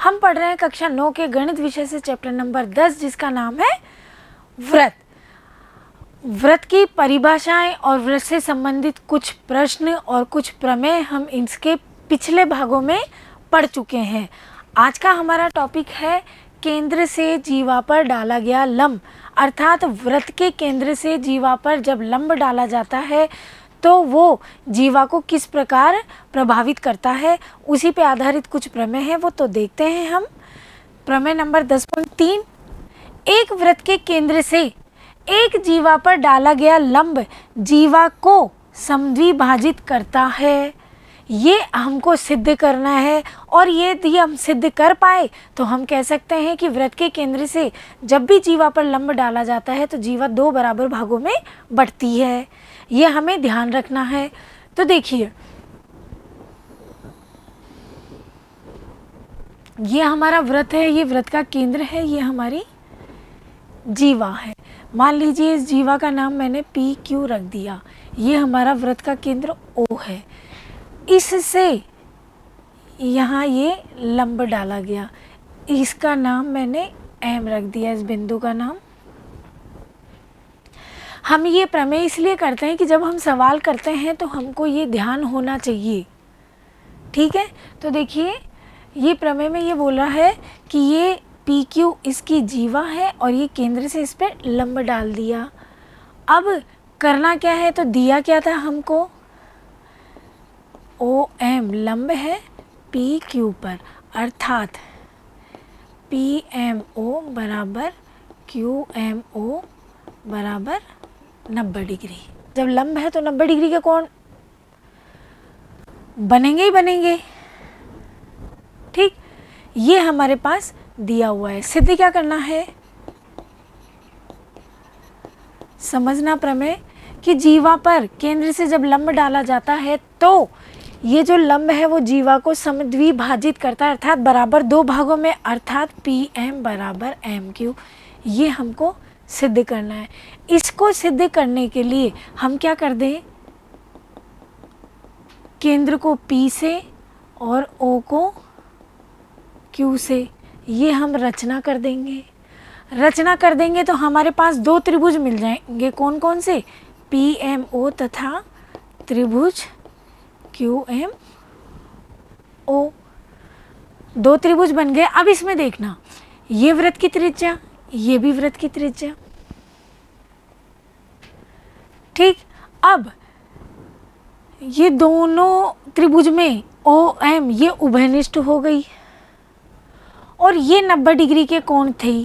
हम पढ़ रहे हैं कक्षा 9 के गणित विषय से चैप्टर नंबर 10, जिसका नाम है व्रत। व्रत की परिभाषाएं और व्रत से संबंधित कुछ प्रश्न और कुछ प्रमेय हम इसके पिछले भागों में पढ़ चुके हैं। आज का हमारा टॉपिक है केंद्र से जीवा पर डाला गया लंब, अर्थात व्रत के केंद्र से जीवा पर जब लंब डाला जाता है तो वो जीवा को किस प्रकार प्रभावित करता है, उसी पे आधारित कुछ प्रमेय हैं, वो तो देखते हैं हम। प्रमेय नंबर 10.3, एक व्रत के केंद्र से एक जीवा पर डाला गया लंब जीवा को समद्विभाजित करता है। ये हमको सिद्ध करना है, और ये यदि हम सिद्ध कर पाए तो हम कह सकते हैं कि व्रत के केंद्र से जब भी जीवा पर लंब डाला जाता है तो जीवा 2 बराबर भागों में बंटती है। ये हमें ध्यान रखना है। तो देखिए, ये हमारा व्रत है, ये व्रत का केंद्र है, ये हमारी जीवा है। मान लीजिए इस जीवा का नाम मैंने पी क्यू रख दिया। ये हमारा व्रत का केंद्र ओ है। इससे यहाँ ये लंब डाला गया, इसका नाम मैंने एम रख दिया, इस बिंदु का नाम। हम ये प्रमेय इसलिए करते हैं कि जब हम सवाल करते हैं तो हमको ये ध्यान होना चाहिए, ठीक है। तो देखिए, ये प्रमेय में ये बोल रहा है कि ये पी क्यू इसकी जीवा है और ये केंद्र से इस पर लंब डाल दिया। अब करना क्या है, तो दिया क्या था हमको, ओ एम लंब है पी क्यू पर, अर्थात पी एम ओ बराबर क्यू एम ओ बराबर 90 डिग्री। जब लंब है तो 90 डिग्री के कोण बनेंगे ही बनेंगे, ठीक। ये हमारे पास दिया हुआ है। सिद्ध क्या करना है, समझना प्रमेय कि जीवा पर केंद्र से जब लंब डाला जाता है तो ये जो लंब है वो जीवा को समद्विभाजित करता है, अर्थात बराबर 2 भागों में, अर्थात पी एम बराबर एम क्यू। ये हमको सिद्ध करना है। इसको सिद्ध करने के लिए हम क्या कर दें, केंद्र को P से और O को Q से, ये हम रचना कर देंगे। रचना कर देंगे तो हमारे पास 2 त्रिभुज मिल जाएंगे। कौन कौन से, PMO तथा त्रिभुज QMO। 2 त्रिभुज बन गए। अब इसमें देखना, ये व्रत की त्रिज्या, ये भी व्रत की त्रिज्या, ठीक। अब ये दोनों त्रिभुज में OM ये उभयनिष्ठ हो गई और ये 90 डिग्री के कोण थे।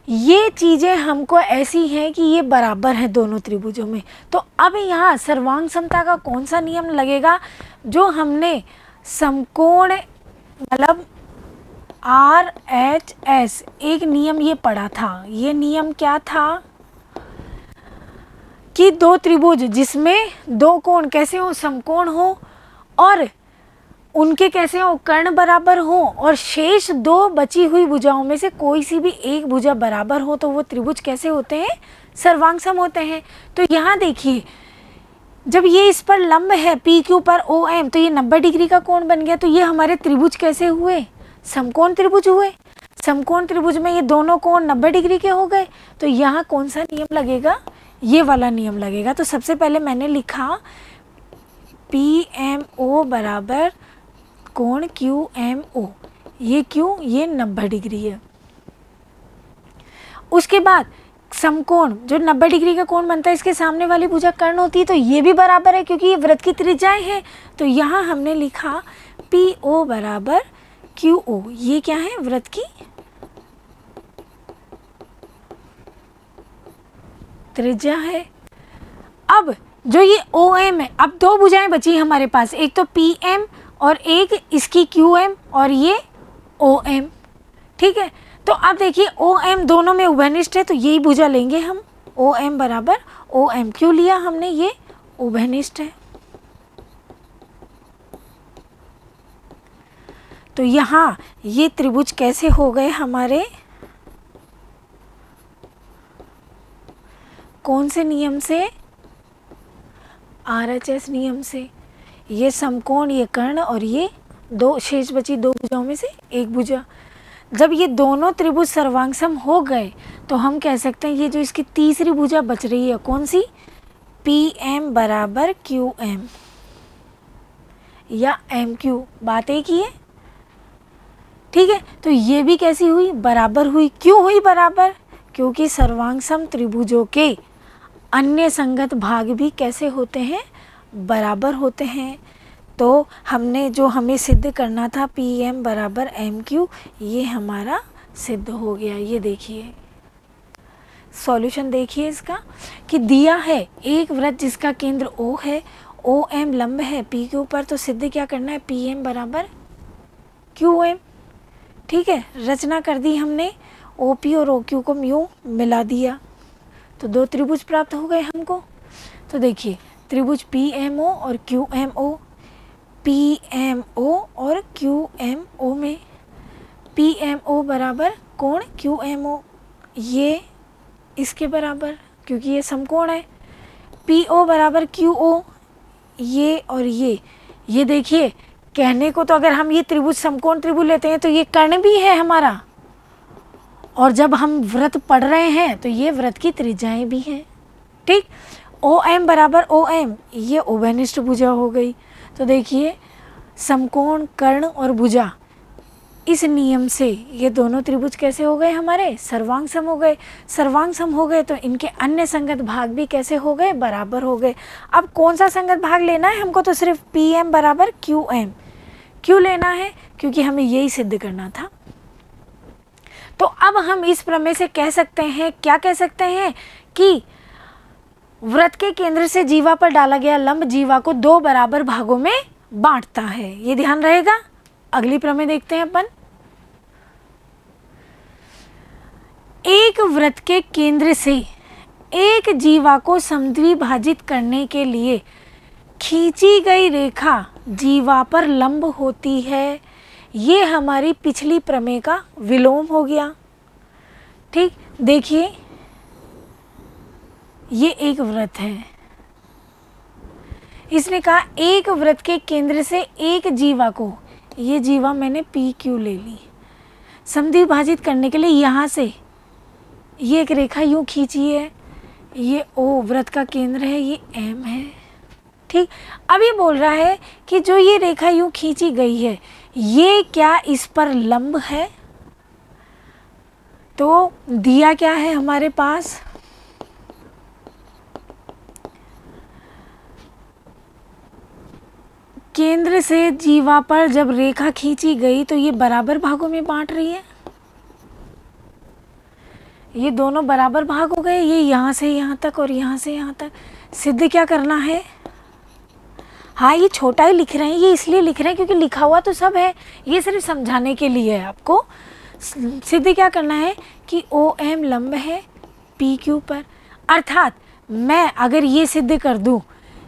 ये चीज़ें हमको ऐसी हैं कि ये बराबर है दोनों त्रिभुजों में। तो अब यहाँ सर्वांग समता का कौन सा नियम लगेगा, जो हमने समकोण मतलब RHS एक नियम ये पढ़ा था। ये नियम क्या था कि 2 त्रिभुज जिसमें 2 कोण कैसे हो, समकोण हो, और उनके कैसे हो, कर्ण बराबर हो, और शेष 2 बची हुई भुजाओं में से कोई सी भी एक भुजा बराबर हो, तो वो त्रिभुज कैसे होते हैं, सर्वांग सम होते हैं। तो यहाँ देखिए, जब ये इस पर लंब है पी क्यू पर ओ एम, तो ये 90 डिग्री का कोण बन गया। तो ये हमारे त्रिभुज कैसे हुए, समकोण त्रिभुज हुए। समकोण त्रिभुज में ये दोनों कोण 90 डिग्री के हो गए। तो यहाँ कौन सा नियम लगेगा, ये वाला नियम लगेगा। तो सबसे पहले मैंने लिखा पी एम ओ बराबर कोण क्यू एम ओ, ये क्यों, ये 90 डिग्री है। उसके बाद समकोण जो 90 डिग्री का कोण बनता है, इसके सामने वाली भुजा कर्ण होती है, तो ये भी बराबर है क्योंकि ये व्रत की त्रिज्याएं हैं। तो यहाँ हमने लिखा पी ओ बराबर क्यू ओ, ये क्या है, व्रत की त्रिज्या है। अब जो ये ओ एम है, अब 2 भुजाएं बची हमारे पास, एक तो पी एम और एक इसकी क्यू एम और ये ओ एम, ठीक है। तो अब देखिए ओ एम दोनों में उभयनिष्ठ है, तो यही भुजा लेंगे हम, ओ एम बराबर ओ एम। क्यों लिया हमने, ये उभयनिष्ठ है। तो यहाँ ये त्रिभुज कैसे हो गए हमारे, कौन से नियम से, RHS नियम से। ये समकोण, ये कर्ण, और ये 2 शेष बची 2 भुजाओं में से एक भुजा। जब ये दोनों त्रिभुज सर्वांग हो गए तो हम कह सकते हैं ये जो इसकी तीसरी भुजा बच रही है कौन सी, पी एम बराबर क्यू एम या एम क्यू, बात एक ही है। ठीक है, तो ये भी कैसी हुई, बराबर हुई। क्यों हुई बराबर, क्योंकि सर्वांग सम त्रिभुजों के अन्य संगत भाग भी कैसे होते हैं, बराबर होते हैं। तो हमने जो हमें सिद्ध करना था पी एम बराबर एम क्यू, ये हमारा सिद्ध हो गया। ये देखिए सॉल्यूशन देखिए इसका कि दिया है एक वृत्त जिसका केंद्र O है, ओ एम लंब है पी के ऊपर, तो सिद्ध क्या करना है, पी एम बराबर क्यू एम। ठीक है, रचना कर दी हमने, ओ पी और ओ क्यू को यूँ मिला दिया तो दो त्रिभुज प्राप्त हो गए हमको। तो देखिए त्रिभुज पी एम ओ और Q M O, P M O और क्यू एम ओ में पी एम ओ बराबर कोण क्यू एम ओ, ये इसके बराबर क्योंकि ये समकोण है। पी ओ बराबर क्यू ओ, ये और ये देखिए, कहने को तो अगर हम ये त्रिभुज समकोण त्रिभुज लेते हैं तो ये कर्ण भी है हमारा, और जब हम वृत्त पढ़ रहे हैं तो ये वृत्त की त्रिज्याएं भी हैं। ठीक, ओ एम बराबर ओ एम, ये उभयनिष्ठ भुजा हो गई। तो देखिए समकोण कर्ण और भुजा, इस नियम से ये दोनों त्रिभुज कैसे हो गए हमारे, सर्वांग सम हो गए। सर्वांग सम हो गए तो इनके अन्य संगत भाग भी कैसे हो गए, बराबर हो गए। अब कौन सा संगत भाग लेना है हमको, तो सिर्फ पी एम बराबर क्यू एम, क्यों लेना है, क्योंकि हमें यही सिद्ध करना था। तो अब हम इस प्रमेय से कह सकते हैं, क्या कह सकते हैं कि वृत्त के केंद्र से जीवा पर डाला गया लंब जीवा को दो बराबर भागों में बांटता है। ये ध्यान रहेगा। अगली प्रमेय देखते हैं अपन। एक वृत्त के केंद्र से एक जीवा को समद्विभाजित करने के लिए खींची गई रेखा जीवा पर लंब होती है। ये हमारी पिछली प्रमेय का विलोम हो गया। ठीक, देखिए ये एक वृत्त है, इसने कहा एक वृत्त के केंद्र से एक जीवा को, ये जीवा मैंने पी क्यू ले ली, समद्विभाजित करने के लिए यहाँ से ये एक रेखा यूँ खींची है, ये ओ वृत्त का केंद्र है, ये एम है। ठीक, अब ये बोल रहा है कि जो ये रेखा यूँ खींची गई है ये क्या इस पर लंब है। तो दिया क्या है हमारे पास, केंद्र से जीवा पर जब रेखा खींची गई तो ये बराबर भागों में बांट रही है, ये दोनों बराबर भाग हो गए, ये यहाँ से यहाँ तक और यहाँ से यहाँ तक। सिद्ध क्या करना है, हाँ ये छोटा ही लिख रहे हैं, ये इसलिए लिख रहे हैं क्योंकि लिखा हुआ तो सब है, ये सिर्फ समझाने के लिए है आपको। सिद्ध क्या करना है कि ओ एम लंब है पी क्यू पर, अर्थात मैं अगर ये सिद्ध कर दूँ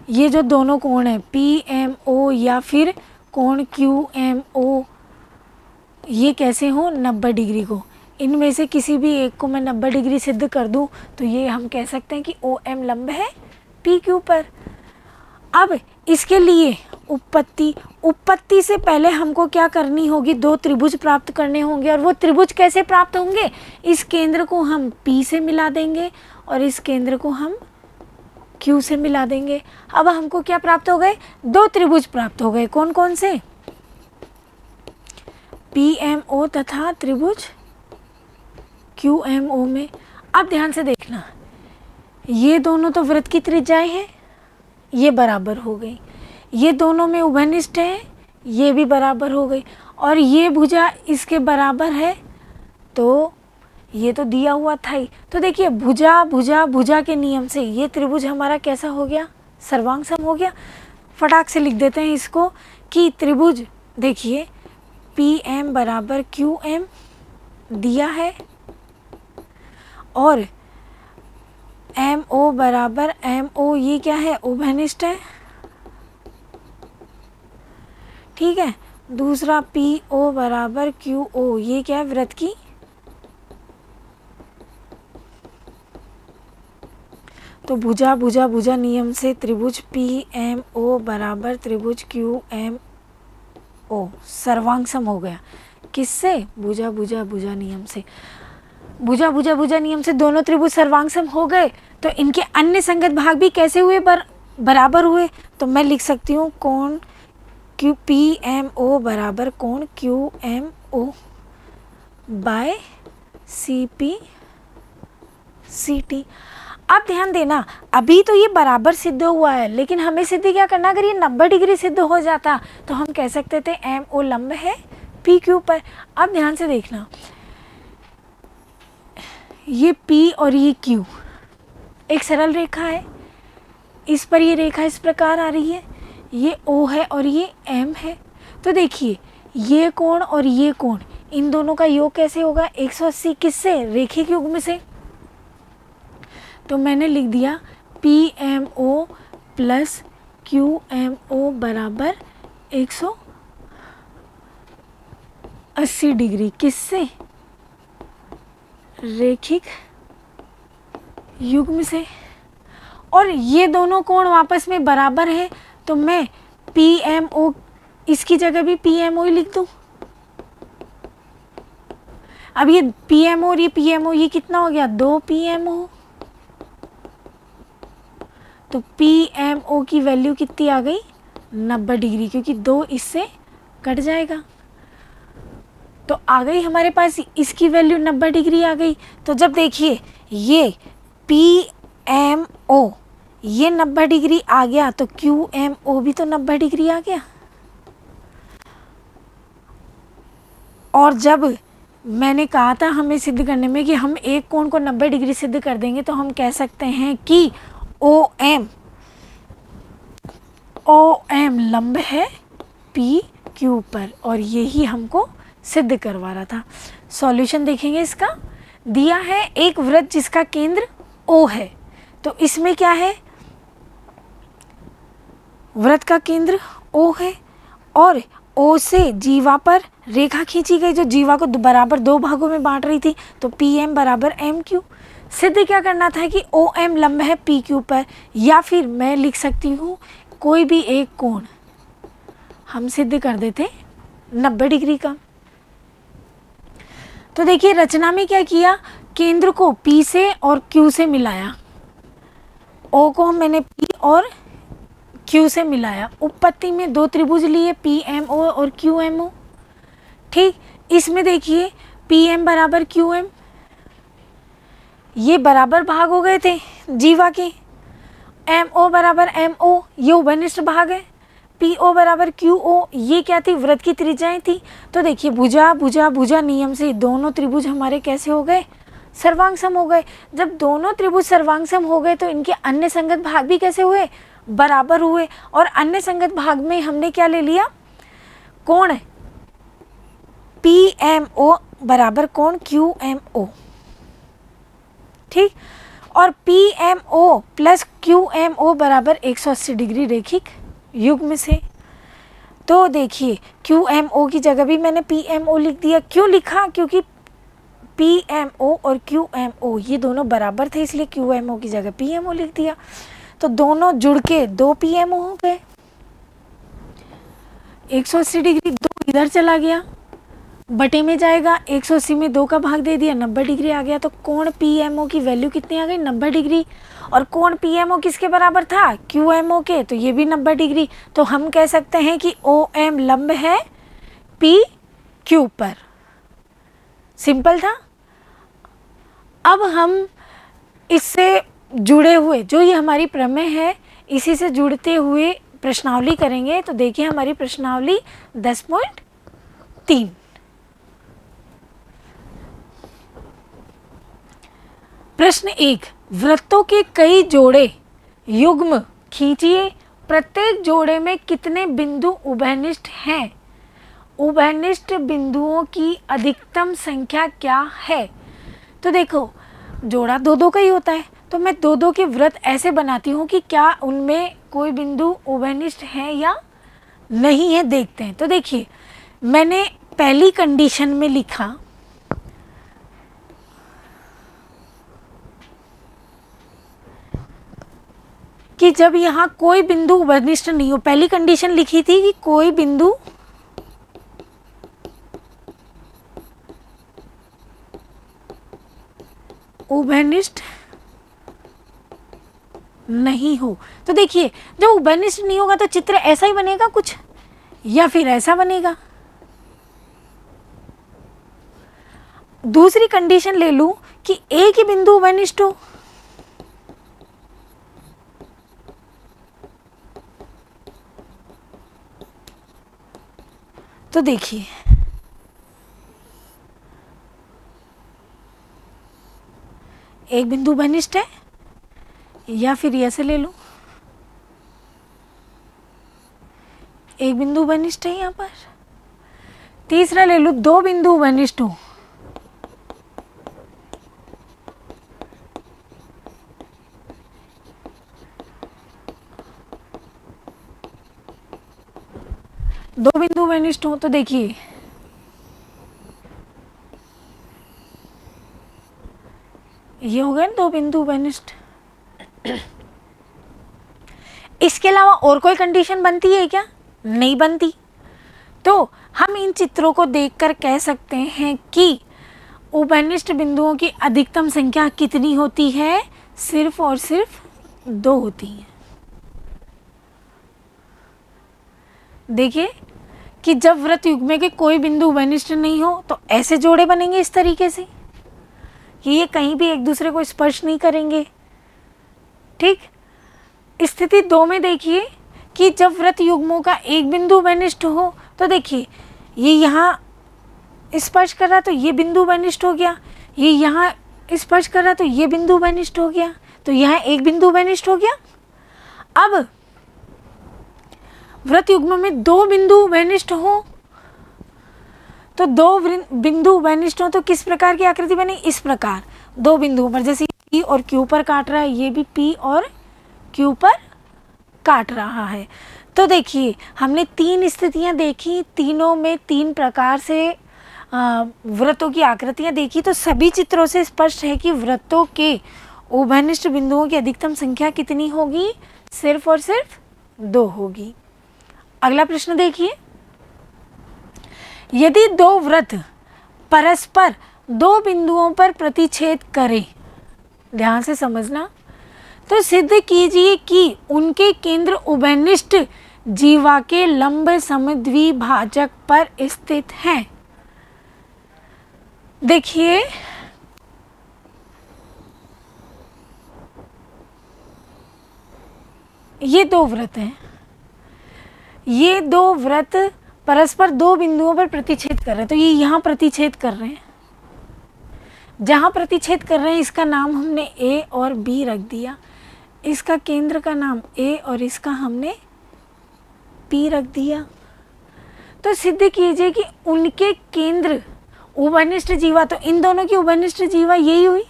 ये जो दोनों कोण हैं पी एम ओ या फिर कोण क्यू एम ओ, ये कैसे हो 90 डिग्री को, इनमें से किसी भी एक को मैं 90 डिग्री सिद्ध कर दूं तो ये हम कह सकते हैं कि ओ एम लंब है पी क्यू पर। अब इसके लिए उत्पत्ति से पहले हमको क्या करनी होगी, दो त्रिभुज प्राप्त करने होंगे, और वो त्रिभुज कैसे प्राप्त होंगे, इस केंद्र को हम P से मिला देंगे और इस केंद्र को हम Q से मिला देंगे। अब हमको क्या प्राप्त हो गए, दो त्रिभुज प्राप्त हो गए। कौन कौन से, PMO तथा त्रिभुज QMO में। अब ध्यान से देखना, ये दोनों तो वृत्त की त्रिज्याएं हैं, ये बराबर हो गई, ये दोनों में उभयनिष्ठ है, ये भी बराबर हो गई, और ये भुजा इसके बराबर है, तो ये तो दिया हुआ था ही। तो देखिए भुजा भुजा भुजा के नियम से ये त्रिभुज हमारा कैसा हो गया, सर्वांग सम हो गया। फटाक से लिख देते हैं इसको कि त्रिभुज देखिए PM बराबर QM दिया है और MO बराबर MO, ये क्या है, उभयनिष्ठ है। ठीक है, दूसरा PO बराबर QO, ये क्या है, वृत्त की तो भुजा भुजा भुजा नियम से त्रिभुज PMO बराबर त्रिभुज QMO सर्वांग सम हो गया। किससे? भुजा भुजा भुजा नियम से। भुजा भुजा भुजा नियम से दोनों त्रिभुज सर्वांग हो गए, तो इनके अन्य संगत भाग भी कैसे हुए? बराबर हुए। तो मैं लिख सकती हूँ कोण क्यू पी एम ओ बराबर कोण Q M O by C P C T. अब ध्यान देना, अभी तो ये बराबर सिद्ध हुआ है, लेकिन हमें सिद्ध क्या करना? अगर ये 90 डिग्री सिद्ध हो जाता तो हम कह सकते थे एम ओ लंब है पी क्यू पर। अब ध्यान से देखना, ये P और ये Q एक सरल रेखा है, इस पर ये रेखा इस प्रकार आ रही है, ये O है और ये M है। तो देखिए ये कोण और ये कोण, इन दोनों का योग कैसे होगा? 180 किससे? रेखिक युग्म से। तो मैंने लिख दिया PMO प्लस QMO बराबर 180 डिग्री। किससे? रेखिक युग्म से। और ये दोनों कोण आपस में बराबर हैं, तो मैं PMO इसकी जगह भी PMO ही लिख दूं। अब ये PMO और ये PMO, ये कितना हो गया? 2 PMO। तो PMO की वैल्यू कितनी आ गई? 90 डिग्री, क्योंकि 2 इससे कट जाएगा। तो आ गई हमारे पास इसकी वैल्यू 90 डिग्री आ गई। तो जब देखिए ये PMO ये 90 डिग्री आ गया, तो QMO भी तो 90 डिग्री आ गया। और जब मैंने कहा था हमें सिद्ध करने में कि हम एक कोण को 90 डिग्री सिद्ध कर देंगे, तो हम कह सकते हैं कि OM लंब है PQ पर, और यही हमको सिद्ध करवा रहा था। सॉल्यूशन देखेंगे इसका। दिया है एक वृत्त जिसका केंद्र O है, तो इसमें क्या है? वृत्त का केंद्र O है और O से जीवा पर रेखा खींची गई, जो जीवा को बराबर 2 भागों में बांट रही थी। तो PM बराबर MQ। सिद्ध क्या करना था? कि OM लंब है PQ पर, या फिर मैं लिख सकती हूँ कोई भी एक कोण हम सिद्ध कर देते 90 डिग्री का। तो देखिए रचना में क्या किया? केंद्र को P से और Q से मिलाया, O को मैंने P और Q से मिलाया। उपपत्ति में 2 त्रिभुज लिए, PMO और QMO। ठीक, इसमें देखिए PM बराबर QM, ये बराबर भाग हो गए थे जीवा के। MO बराबर MO, ये उभयनिष्ठ भाग है। PO बराबर QO, ये क्या थी? वृत्त की त्रिज्याएं थी। तो देखिए भुजा भुजा भुजा नियम से दोनों त्रिभुज हमारे कैसे हो गए? सर्वांगसम हो गए। जब दोनों त्रिभुज सर्वांगसम हो गए, तो इनके अन्य संगत भाग भी कैसे हुए? बराबर हुए। और अन्य संगत भाग में हमने क्या ले लिया? कोण PMO बराबर कोण QMO। ठीक, और PMO प्लस QMO बराबर 180 डिग्री रेखिक युग्म से। तो देखिए QMO की जगह भी मैंने PMO लिख दिया। क्यों लिखा? क्योंकि PMO और QMO ये दोनों बराबर थे, इसलिए QMO की जगह PMO लिख दिया। तो दोनों जुड़ के 2 PMO हो गए। 180 डिग्री 2 इधर चला गया, बटे में जाएगा, 180 में 2 का भाग दे दिया, 90 डिग्री आ गया। तो कोण PMO की वैल्यू कितनी आ गई? 90 डिग्री। और कोण PMO किसके बराबर था? QMO के, तो ये भी 90 डिग्री। तो हम कह सकते हैं कि OM लंब है PQ पर। सिंपल था। अब हम इससे जुड़े हुए, जो ये हमारी प्रमेय है, इसी से जुड़ते हुए प्रश्नावली करेंगे। तो देखिए हमारी प्रश्नावली 10.3। प्रश्न 1, वृत्तों के कई जोड़े युग्म खींचिए। प्रत्येक जोड़े में कितने बिंदु उभयनिष्ठ हैं? उभयनिष्ठ बिंदुओं की अधिकतम संख्या क्या है? तो देखो जोड़ा 2-2 का ही होता है, तो मैं 2-2 के वृत्त ऐसे बनाती हूँ कि क्या उनमें कोई बिंदु उभयनिष्ठ है या नहीं है, देखते हैं। तो देखिए मैंने पहली कंडीशन में लिखा कि जब यहाँ कोई बिंदु उभयनिष्ठ नहीं हो, पहली कंडीशन लिखी थी कि कोई बिंदु उभयनिष्ठ नहीं हो। तो देखिए जब उभयनिष्ठ नहीं होगा तो चित्र ऐसा ही बनेगा कुछ, या फिर ऐसा बनेगा। दूसरी कंडीशन ले लूं कि एक ही बिंदु उभयनिष्ठ हो, तो देखिए एक बिंदु उभयनिष्ठ है, या फिर ऐसे ले लूं एक बिंदु उभयनिष्ठ है यहाँ पर। तीसरा ले लूं दो बिंदु उभयनिष्ठ हो, दो बिंदु उभयनिष्ठ हो, तो देखिए ये हो गए दो बिंदु उभयनिष्ठ। इसके अलावा और कोई कंडीशन बनती है क्या? नहीं बनती। तो हम इन चित्रों को देखकर कह सकते हैं कि उभयनिष्ठ बिंदुओं की अधिकतम संख्या कितनी होती है? सिर्फ और सिर्फ दो होती है। देखिए कि जब वृत्त युग्म के कोई बिंदु उभयनिष्ठ नहीं हो तो ऐसे जोड़े बनेंगे इस तरीके से कि ये कहीं भी एक दूसरे को स्पर्श नहीं करेंगे। ठीक, स्थिति 2 में देखिए कि जब वृत्त युग्मों का एक बिंदु उभयनिष्ठ हो तो देखिए ये यहाँ स्पर्श कर रहा तो ये बिंदु उभयनिष्ठ हो गया, ये यहाँ स्पर्श कर रहा तो ये बिंदु उभयनिष्ठ हो गया, तो यहाँ एक बिंदु उभयनिष्ठ हो गया। अब वृत्त युग्म में दो बिंदु उभयनिष्ठ हो तो दो बिंदु उभयनिष्ठ हो तो किस प्रकार की आकृति बनी? इस प्रकार दो बिंदुओं पर, जैसे P और Q पर काट रहा है, ये भी P और Q पर काट रहा है। तो देखिए हमने 3 स्थितियां देखी, तीनों में 3 प्रकार से वृत्तों की आकृतियां देखी। तो सभी चित्रों से स्पष्ट है कि वृत्तों के उभयनिष्ठ बिंदुओं की अधिकतम संख्या कितनी होगी? सिर्फ और सिर्फ 2 होगी। अगला प्रश्न देखिए, यदि दो वृत्त परस्पर दो बिंदुओं पर प्रतिच्छेद करें, ध्यान से समझना, तो सिद्ध कीजिए कि उनके केंद्र उभयनिष्ठ जीवा के लंब समद्विभाजक पर स्थित हैं। देखिए ये दो वृत्त हैं, ये दो वृत्त परस्पर दो बिंदुओं पर प्रतिच्छेद कर रहे हैं। तो ये यहाँ प्रतिच्छेद कर रहे हैं, जहाँ प्रतिच्छेद कर रहे हैं इसका नाम हमने A और B रख दिया, इसका केंद्र का नाम A और इसका हमने P रख दिया। तो सिद्ध कीजिए कि उनके केंद्र उभयनिष्ठ जीवा, तो इन दोनों की उभयनिष्ठ जीवा यही हुई।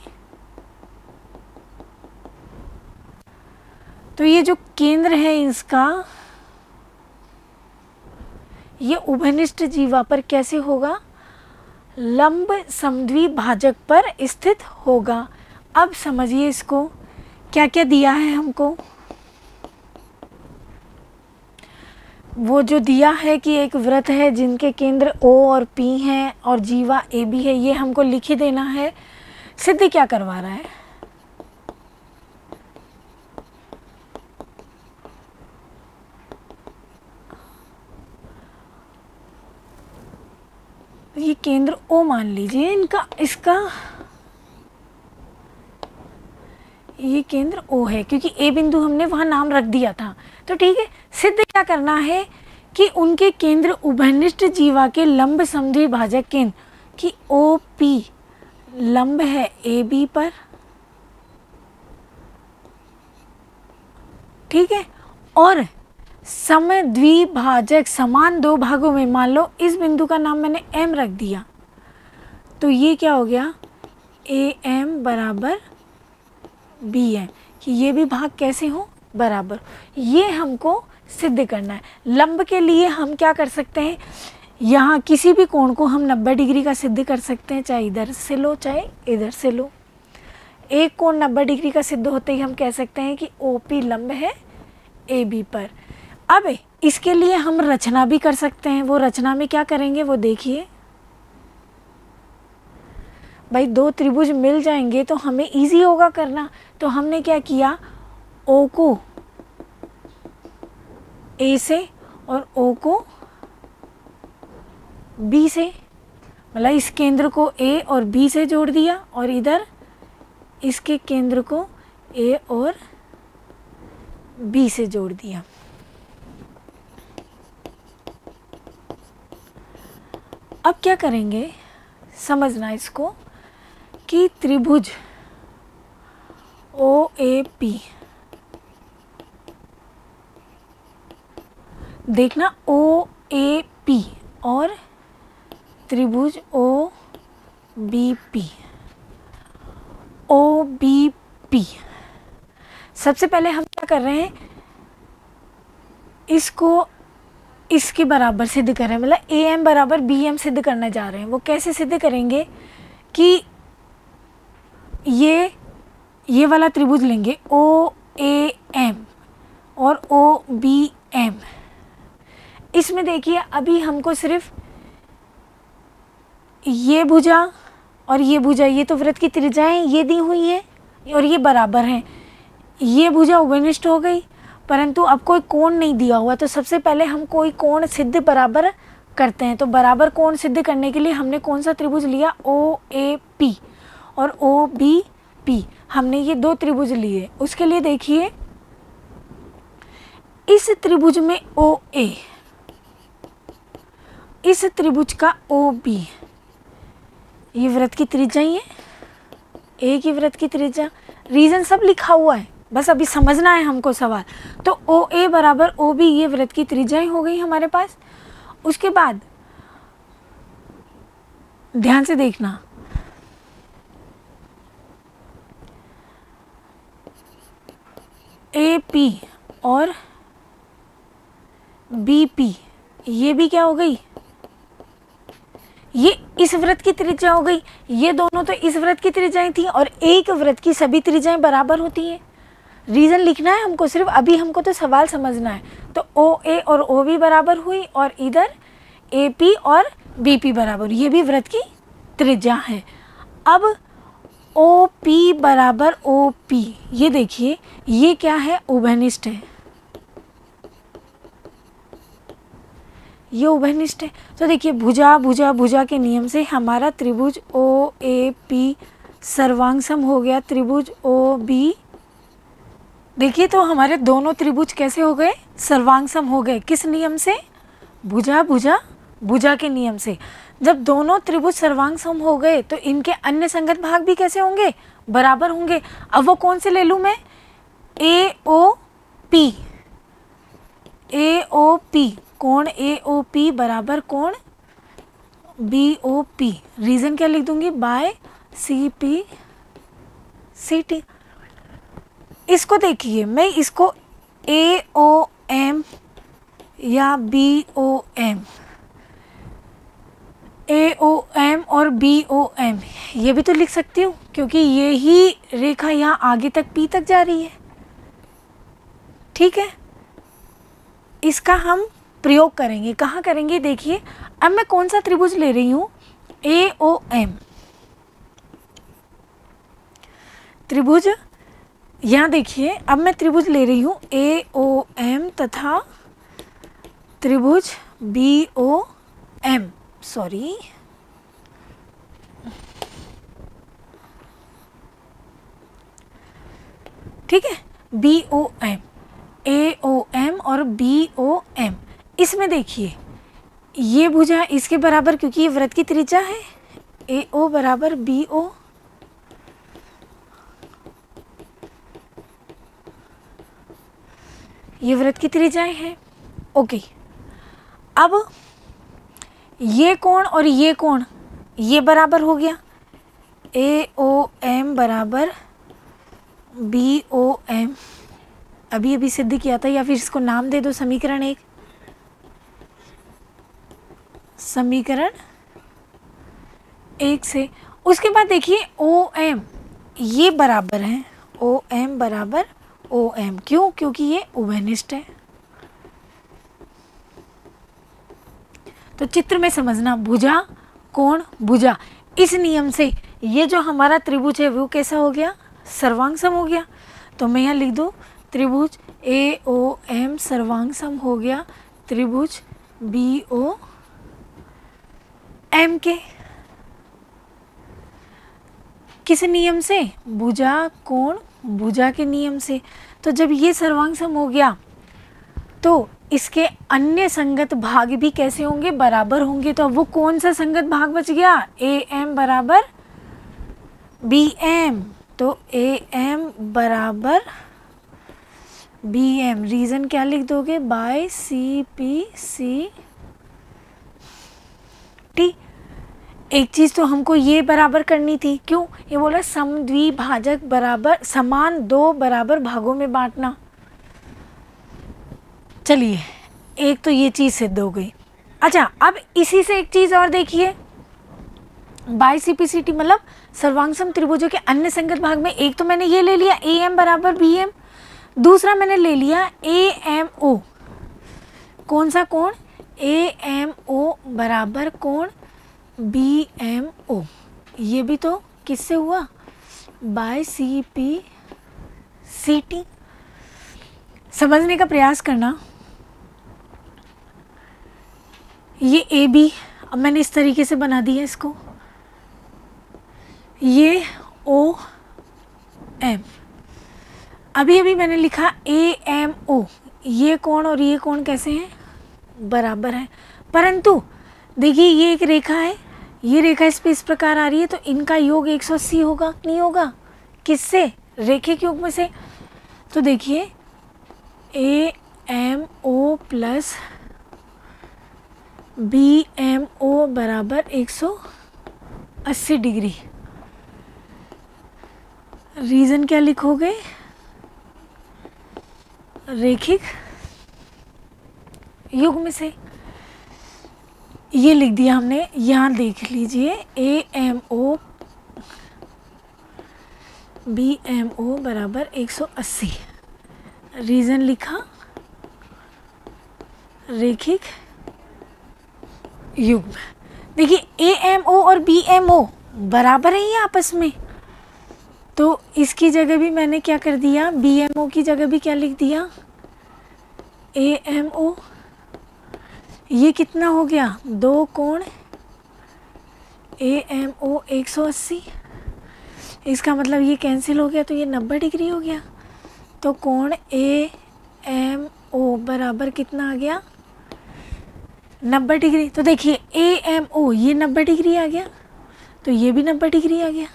तो ये जो केंद्र है इसका, ये उभयनिष्ठ जीवा पर कैसे होगा? लंब समद्विभाजक पर स्थित होगा। अब समझिए इसको क्या क्या दिया है हमको। वो जो दिया है कि एक वृत्त है जिनके केंद्र O और P हैं और जीवा AB है, ये हमको लिख ही देना है। सिद्ध क्या करवा रहा है? ये केंद्र O मान लीजिए इनका, इसका ये केंद्र O है क्योंकि A बिंदु हमने वहाँ नाम रख दिया था। तो ठीक है, सिद्ध क्या करना है कि उनके केंद्र उभयनिष्ठ जीवा के लंब समद्विभाजक केंद्र कि OP लंब है AB पर, ठीक है, और समद्विभाजक समान दो भागों में, मान लो इस बिंदु का नाम मैंने M रख दिया, तो ये क्या हो गया? AM बराबर BM, कि ये भी भाग कैसे हो? बराबर। ये हमको सिद्ध करना है। लंब के लिए हम क्या कर सकते हैं? यहाँ किसी भी कोण को हम 90 डिग्री का सिद्ध कर सकते हैं, चाहे इधर से लो चाहे इधर से लो। एक कोण 90 डिग्री का सिद्ध होते ही हम कह सकते हैं कि OP लंब है AB पर। अब इसके लिए हम रचना भी कर सकते हैं। वो रचना में क्या करेंगे वो देखिए। भाई दो त्रिभुज मिल जाएंगे तो हमें इजी होगा करना। तो हमने क्या किया, ओ को ए से और ओ को बी से, मतलब इस केंद्र को ए और बी से जोड़ दिया और इधर इसके केंद्र को ए और बी से जोड़ दिया। अब क्या करेंगे, समझना इसको कि त्रिभुज ओ ए पी, देखना ओ ए पी और त्रिभुज O B P, O B P. सबसे पहले हम क्या कर रहे हैं, इसको इसके बराबर सिद्ध कर रहे हैं, मतलब ए एम बराबर बी एम सिद्ध करने जा रहे हैं। वो कैसे सिद्ध करेंगे कि ये वाला त्रिभुज लेंगे ओ ए एम और ओ बी एम। इसमें देखिए अभी हमको सिर्फ ये भुजा और ये भुजा, ये तो वृत्त की त्रिज्याएं ये दी हुई है और ये बराबर हैं, ये भुजा उभयनिष्ठ हो गई, परंतु अब कोई कोण नहीं दिया हुआ। तो सबसे पहले हम कोई कोण सिद्ध बराबर करते हैं। तो बराबर कोण सिद्ध करने के लिए हमने कौन सा त्रिभुज लिया, ओ ए पी और ओ बी पी, हमने ये दो त्रिभुज लिए। उसके लिए देखिए इस त्रिभुज में ओ ए, इस त्रिभुज का ओ बी, ये वृत्त की त्रिज्या ही है, ए की वृत्त की त्रिज्या, रीजन सब लिखा हुआ है, बस अभी समझना है हमको सवाल। तो ओ ए बराबर ओ बी, ये वृत्त की त्रिज्याएं हो गई हमारे पास। उसके बाद ध्यान से देखना, ए पी और बी पी, ये भी क्या हो गई, ये इस वृत्त की त्रिज्या हो गई। ये दोनों तो इस वृत्त की त्रिज्याएं थी और एक वृत्त की सभी त्रिज्याएं बराबर होती हैं। रीजन लिखना है हमको, सिर्फ अभी हमको तो सवाल समझना है। तो ओ ए और ओ बी बराबर हुई और इधर ए पी और बी पी बराबर, ये भी वृत्त की त्रिज्या है। अब ओ पी बराबर ओ पी, ये देखिए ये क्या है, उभयनिष्ठ है, ये उभयनिष्ठ है। तो देखिए भुजा भुजा भुजा के नियम से हमारा त्रिभुज ओ ए पी सर्वांग सम हो गया त्रिभुज ओ बी। देखिए तो हमारे दोनों त्रिभुज कैसे हो गए, सर्वांग सम हो गए। किस नियम से, भुजा भुजा भुजा के नियम से। जब दोनों त्रिभुज सर्वांग सम हो गए तो इनके अन्य संगत भाग भी कैसे होंगे, बराबर होंगे। अब वो कौन से ले लूँ मैं, ए ओ पी, ए ओ पी, कोण ए ओ पी बराबर कोण बी ओ पी। रीजन क्या लिख दूंगी, by C P C T. इसको देखिए, मैं इसको ए ओ एम या B O M, A O M और बी ओ एम ये भी तो लिख सकती हूँ, क्योंकि ये ही रेखा यहाँ आगे तक पी तक जा रही है। ठीक है, इसका हम प्रयोग करेंगे। कहाँ करेंगे, देखिए अब मैं कौन सा त्रिभुज ले रही हूँ, ए ओ एम त्रिभुज। यहाँ देखिए अब मैं त्रिभुज ले रही हूँ ए ओ एम तथा त्रिभुज बी ओ एम, सॉरी ठीक है, B O M, A O M और बी ओ एम। इसमें देखिए ये भुजा इसके बराबर, क्योंकि ये वृत्त की त्रिज्या है, ए ओ बराबर बी ओ, ये वृत्त की त्रिज्याएं हैं। ओके, अब ये कोण और ये कोण ये बराबर हो गया, ए ओ एम बराबर बी ओ एम, अभी अभी सिद्ध किया था, या फिर इसको नाम दे दो समीकरण एक, समीकरण एक से। उसके बाद देखिए ओ एम ये बराबर है, ओ एम बराबर ओ एम, क्यों, क्योंकि ये उभयनिष्ठ है। तो चित्र में समझना, भुजा कोण भुजा, इस नियम से ये जो हमारा त्रिभुज है वो कैसा हो गया, सर्वांग सम हो गया। तो मैं यहाँ लिख दूँ त्रिभुज AOM सर्वांग सम हो गया त्रिभुज BOM के। किस नियम से, भुजा कोण भुजा के नियम से। तो जब ये सर्वांग सम हो गया तो इसके अन्य संगत भाग भी कैसे होंगे, बराबर होंगे। तो अब वो कौन सा संगत भाग बच गया, AM बराबर BM। तो AM बराबर BM, रीजन क्या लिख दोगे, बाय CPCT। एक चीज तो हमको ये बराबर करनी थी, क्यों, ये बोला समद्विभाजक बराबर समान दो बराबर भागों में बांटना। चलिए एक तो ये चीज सिद्ध हो गई। अच्छा अब इसी से एक चीज और देखिए, बाय CPCT मतलब सर्वांग सम त्रिभुजों के अन्य संगत भाग में एक तो मैंने ये ले लिया AM बराबर BM, दूसरा मैंने ले लिया AMO। कौन सा कोण, AMO बराबर कोण BMO। ये भी तो किससे हुआ, बाय CPCT। समझने का प्रयास करना। ये AB अब मैंने इस तरीके से बना दिया इसको, ये OM। अभी अभी मैंने लिखा AMO। ये कोण और ये कोण कैसे हैं, बराबर हैं। परंतु देखिए ये एक रेखा है, ये रेखा इस पे इस प्रकार आ रही है, तो इनका योग 180 होगा, नहीं होगा, किससे, रेखिक योग में से। तो देखिए AMO प्लस BMO बराबर 180 डिग्री। रीजन क्या लिखोगे, रेखिक योग में से। ये लिख दिया हमने, यहाँ देख लीजिए AMO BMO बराबर 180। रीजन लिखा, रेखिक युग। देखिए AMO और BMO बराबर है ये आपस में, तो इसकी जगह भी मैंने क्या कर दिया, BMO की जगह भी क्या लिख दिया, AMO। ये कितना हो गया, दो कोण AMO 180। इसका मतलब ये कैंसिल हो गया, तो ये 90 डिग्री हो गया। तो कोण AMO बराबर कितना आ गया, 90 डिग्री। तो देखिए AMO ये 90 डिग्री आ गया, तो ये भी 90 डिग्री आ गया।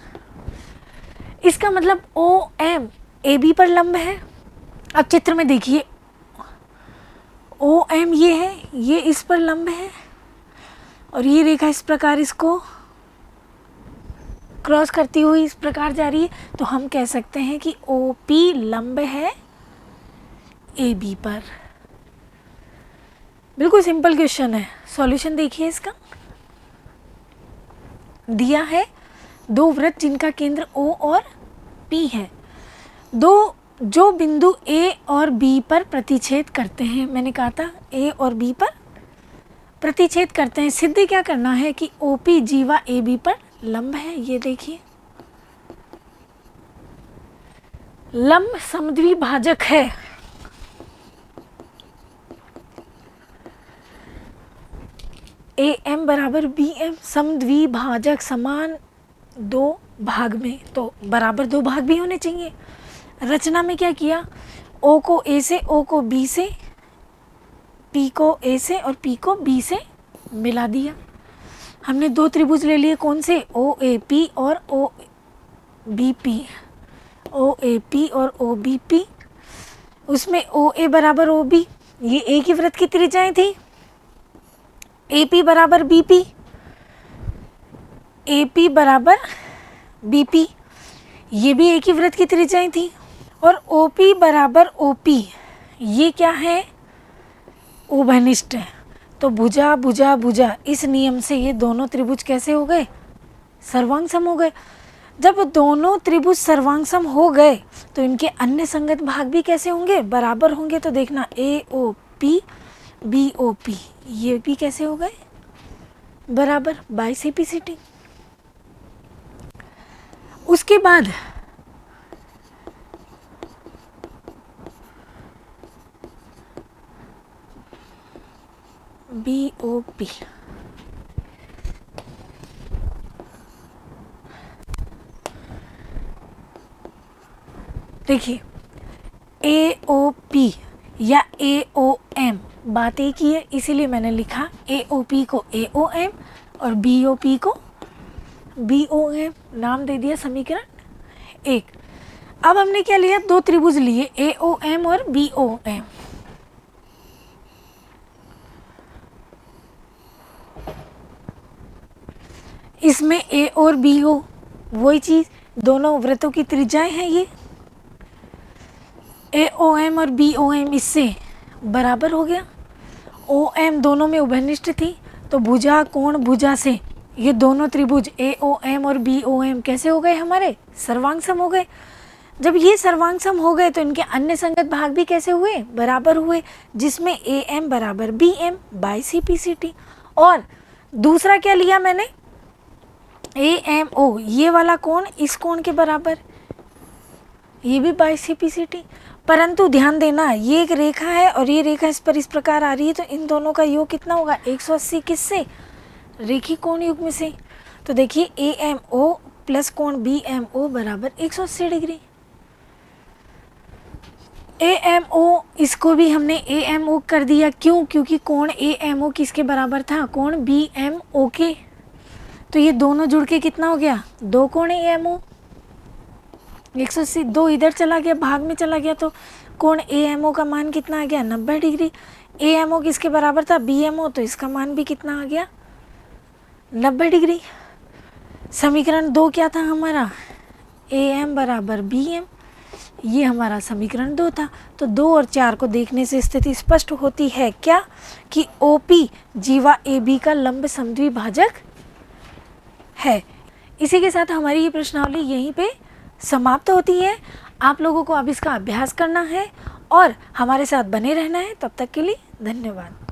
इसका मतलब OM AB पर लंब है। अब चित्र में देखिए OM ये है, ये इस पर लंब है, और ये रेखा इस प्रकार इसको क्रॉस करती हुई इस प्रकार जा रही है। तो हम कह सकते हैं कि OP लंब है AB पर। बिल्कुल सिंपल क्वेश्चन है। सॉल्यूशन देखिए इसका, दिया है दो वृत्त जिनका केंद्र O और P है, दो जो बिंदु A और B पर प्रतिच्छेद करते हैं। मैंने कहा था A और B पर प्रतिच्छेद करते हैं। सिद्ध क्या करना है कि OP जीवा AB पर लंब है। ये देखिए लंब समद्विभाजक है। AM बराबर BM समद्विभाजक, समान दो भाग में, तो बराबर दो भाग भी होने चाहिए। रचना में क्या किया, O को A से, O को B से, P को A से और P को B से मिला दिया। हमने दो त्रिभुज ले लिए, कौन से, OAP और OBP। OAP और OBP, उसमें OA बराबर OB, ये एक ही वृत्त की त्रिज्याएं थी। AP बराबर BP, AP बराबर BP, ये भी एक ही वृत्त की त्रिज्याएं थी। और OP बराबर OP, ये क्या है, उभयनिष्ठ है। तो भुजा भुजा भुजा, इस नियम से ये दोनों त्रिभुज कैसे हो गए, सर्वांग सम हो गए। जब दोनों त्रिभुज सर्वांग सम हो गए तो इनके अन्य संगत भाग भी कैसे होंगे, बराबर होंगे। तो देखना AOP BOP ये भी कैसे हो गए, बराबर, बाय CPCT। उसके बाद BOP, देखिए AOP या AOM बात एक ही है, इसीलिए मैंने लिखा AOP को AOM और BOP को BOM, नाम दे दिया समीकरण 1। अब हमने क्या लिया, दो त्रिभुज लिए AOM और BOM। इसमें A और B हो, वही चीज, दोनों वृत्तों की त्रिज्याएं हैं ये। AOM और BOM इससे बराबर हो गया। OM दोनों में उभयनिष्ठ थी, तो भुजा कोण भुजा से ये दोनों त्रिभुज AOM और BOM कैसे हो गए, हमारे सर्वांग सम हो गए। जब ये सर्वांग सम हो गए तो इनके अन्य संगत भाग भी कैसे हुए, बराबर हुए, जिसमें AM बराबर BM बाई CPCT। और दूसरा क्या लिया मैंने, AMO, ये वाला कोण इस कोण के बराबर, ये भी बाई CPCT। परंतु ध्यान देना, ये एक रेखा है और ये रेखा इस पर इस प्रकार आ रही है, तो इन दोनों का योग कितना होगा, 180 किससे, रेखी कोण युग्म से। तो देखिए AMO प्लस कोण BMO बराबर 180 डिग्री। AMO, इसको भी हमने AMO कर दिया, क्यों, क्योंकि कोण AMO किसके बराबर था, कोण BMO के। तो ये दोनों जुड़ के कितना हो गया, दो कोण AMO, 180, दो इधर चला गया, भाग में चला गया, तो कोण AMO का मान कितना आ गया, 90 डिग्री। AMO किसके बराबर था, BMO, तो इसका मान भी कितना आ गया, 90 डिग्री। समीकरण 2 क्या था हमारा, AM बराबर BM, ये हमारा समीकरण 2 था। तो 2 और 4 को देखने से स्थिति स्पष्ट होती है क्या, कि OP जीवा AB का लंब समद्विभाजक है। इसी के साथ हमारी ये प्रश्नावली यहीं पे समाप्त होती है। आप लोगों को अब इसका अभ्यास करना है और हमारे साथ बने रहना है। तब तक के लिए धन्यवाद।